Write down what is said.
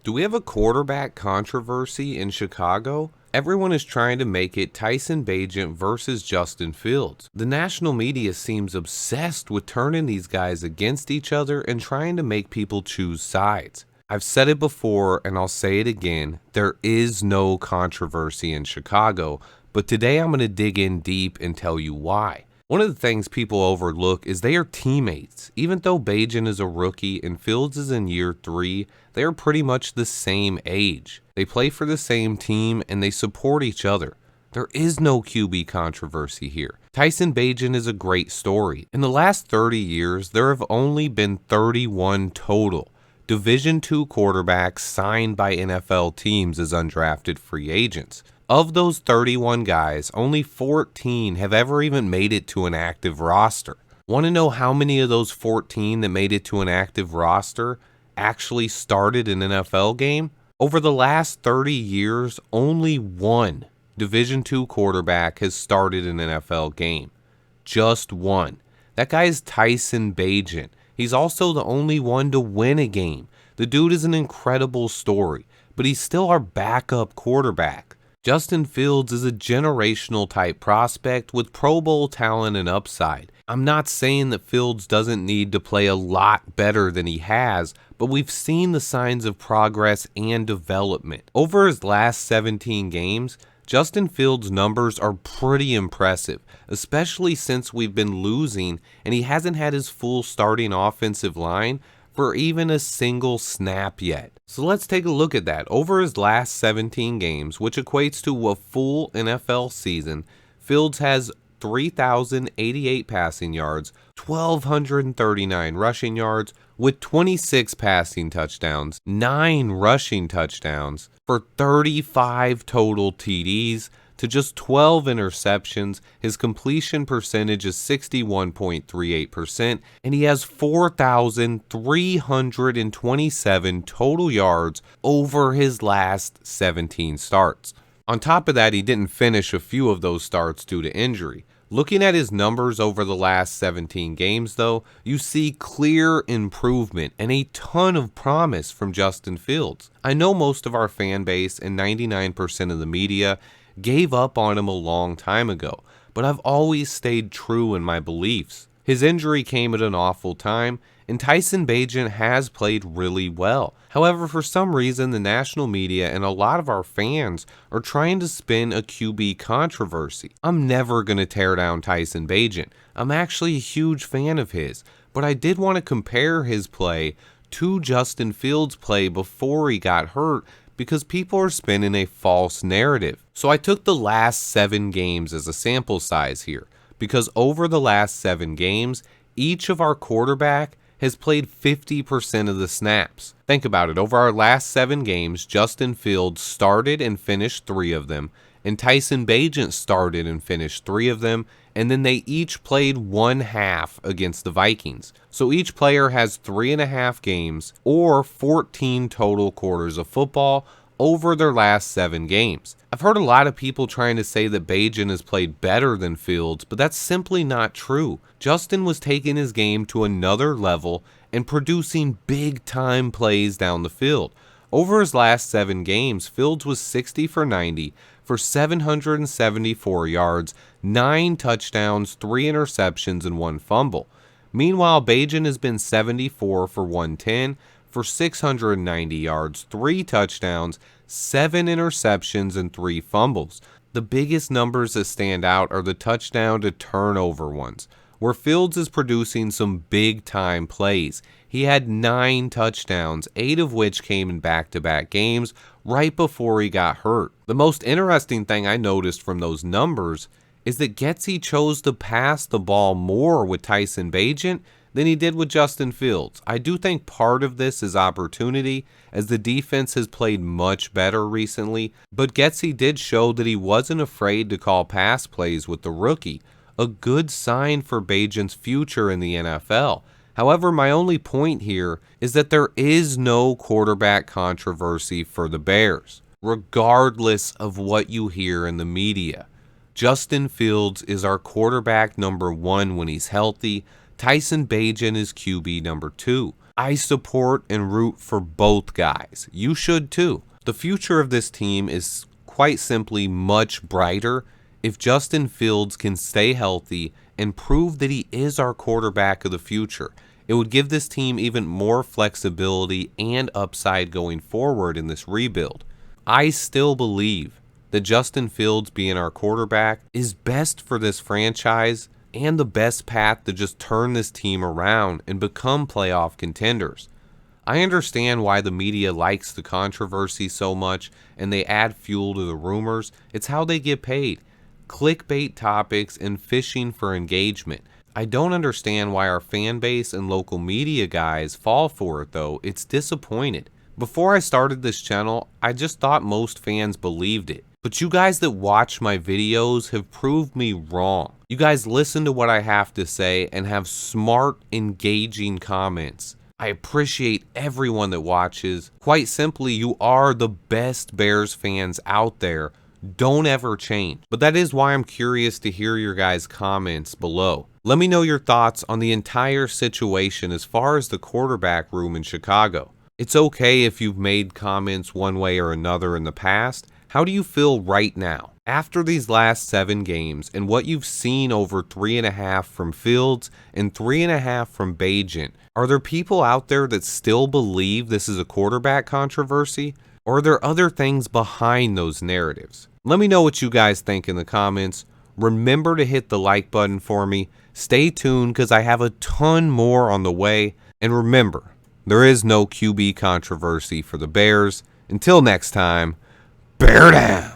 Do we have a quarterback controversy in Chicago? Everyone is trying to make it Tyson Bagent versus Justin Fields. The national media seems obsessed with turning these guys against each other and trying to make people choose sides. I've said it before and I'll say it again, there is no controversy in Chicago, but today I'm going to dig in deep and tell you why. One of the things people overlook is they are teammates. Even though Bagent is a rookie and Fields is in year 3, they are pretty much the same age. They play for the same team and they support each other. There is no QB controversy here. Tyson Bagent is a great story. In the last 30 years, there have only been 31 total Division II quarterbacks signed by NFL teams as undrafted free agents. Of those 31 guys, only 14 have ever even made it to an active roster. Want to know how many of those 14 that made it to an active roster actually started an NFL game? Over the last 30 years, only one Division II quarterback has started an NFL game. Just one. That guy is Tyson Bagent. He's also the only one to win a game. The dude is an incredible story, but he's still our backup quarterback. Justin Fields is a generational type prospect with Pro Bowl talent and upside. I'm not saying that Fields doesn't need to play a lot better than he has, but we've seen the signs of progress and development. Over his last 17 games, Justin Fields' numbers are pretty impressive, especially since we've been losing and he hasn't had his full starting offensive line for even a single snap yet. So let's take a look at that. Over his last 17 games, which equates to a full NFL season, Fields has 3,088 passing yards, 1,239 rushing yards, with 26 passing touchdowns, 9 rushing touchdowns, for 35 total TDs, to just 12 interceptions. His completion percentage is 61.38%, and he has 4,327 total yards over his last 17 starts. On top of that, he didn't finish a few of those starts due to injury. Looking at his numbers over the last 17 games, though, you see clear improvement and a ton of promise from Justin Fields. I know most of our fan base and 99% of the media gave up on him a long time ago, but I've always stayed true in my beliefs. His injury came at an awful time, and Tyson Bagent has played really well. However, for some reason, the national media and a lot of our fans are trying to spin a QB controversy. I'm never going to tear down Tyson Bagent. I'm actually a huge fan of his, but I did want to compare his play to Justin Fields' play before he got hurt because people are spinning a false narrative. So I took the last 7 games as a sample size here, because over the last 7 games, each of our quarterback has played 50% of the snaps. Think about it. Over our last 7 games, Justin Fields started and finished 3 of them, and Tyson Bagent started and finished 3 of them, and then they each played 1 half against the Vikings. So each player has 3.5 games or 14 total quarters of football over their last 7 games. I've heard a lot of people trying to say that Bagent has played better than Fields, but that's simply not true. Justin was taking his game to another level and producing big-time plays down the field. Over his last 7 games, Fields was 60 for 90 for 774 yards, 9 touchdowns, 3 interceptions, and 1 fumble. Meanwhile, Bagent has been 74 for 110 for 690 yards, 3 touchdowns, 7 interceptions, and 3 fumbles. The biggest numbers that stand out are the touchdown to turnover ones, where Fields is producing some big-time plays. He had 9 touchdowns, 8 of which came in back-to-back games right before he got hurt. The most interesting thing I noticed from those numbers is that Getsy chose to pass the ball more with Tyson Bagent than he did with Justin Fields. I do think part of this is opportunity, as the defense has played much better recently, but Getsy did show that he wasn't afraid to call pass plays with the rookie, a good sign for Bagent's future in the NFL. However, my only point here is that there is no quarterback controversy for the Bears, regardless of what you hear in the media. Justin Fields is our quarterback number 1 when he's healthy. Tyson Bagent is QB number 2. I support and root for both guys. You should too. The future of this team is quite simply much brighter if Justin Fields can stay healthy and prove that he is our quarterback of the future. It would give this team even more flexibility and upside going forward in this rebuild. I still believe that Justin Fields being our quarterback is best for this franchise and the best path to just turn this team around and become playoff contenders. I understand why the media likes the controversy so much and they add fuel to the rumors. It's how they get paid. Clickbait topics and fishing for engagement. I don't understand why our fan base and local media guys fall for it though. It's disappointed. Before I started this channel, I just thought most fans believed it. But you guys that watch my videos have proved me wrong. You guys listen to what I have to say and have smart, engaging comments. I appreciate everyone that watches. Quite simply, you are the best Bears fans out there. Don't ever change. But that is why I'm curious to hear your guys' comments below. Let me know your thoughts on the entire situation as far as the quarterback room in Chicago. It's okay if you've made comments one way or another in the past. How do you feel right now? After these last 7 games and what you've seen over 3.5 from Fields and 3.5 from Bagent, are there people out there that still believe this is a quarterback controversy? Or are there other things behind those narratives? Let me know what you guys think in the comments. Remember to hit the like button for me. Stay tuned because I have a ton more on the way. And remember, there is no QB controversy for the Bears. Until next time, bear down.